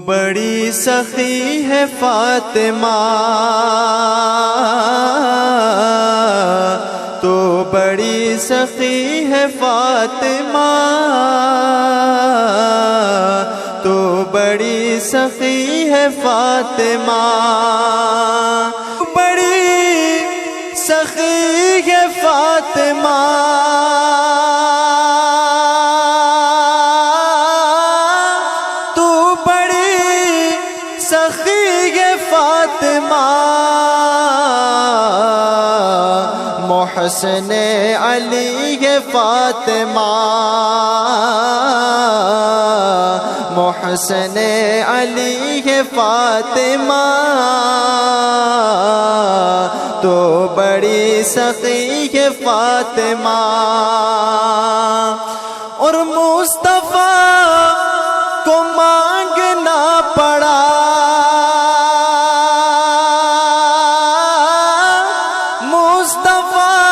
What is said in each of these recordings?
بڑی سخی ہے فاطمہ، تو بڑی سخی ہے فاطمہ، تو بڑی سخی ہے فاطمہ، بڑی سخی ہے فاطمہ، تو بڑی سخی ہے فاطمہ، محسن علی ہے فاطمہ، محسن علی ہے فاطمہ، تو بڑی سخی ہے فاطمہ، اور مصطفیٰ کو مانگنا پڑا، مصطفیٰ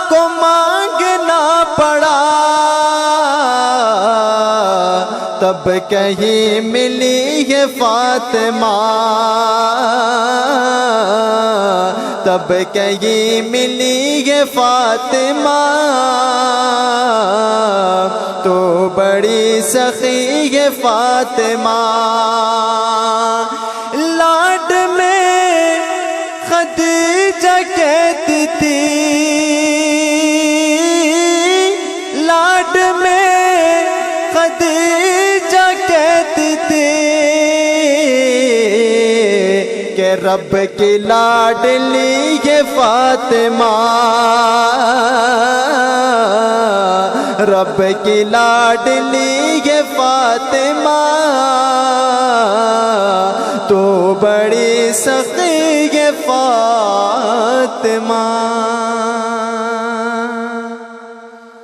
کو مانگنا پڑا، تب کہیں ملی ہے فاطمہ، تب کہیں ملی ہے فاطمہ، تو بڑی سخی ہے فاطمہ، لاڈ میں خدیجہ کہتی تھی، لاڈ میں خدیجہ کہتی تھی کہ رب کی لاڈلی ہے فاطمہ، رب کی لاڈلی ہے فاطمہ، تو بڑی سخی ہے فاطمہ۔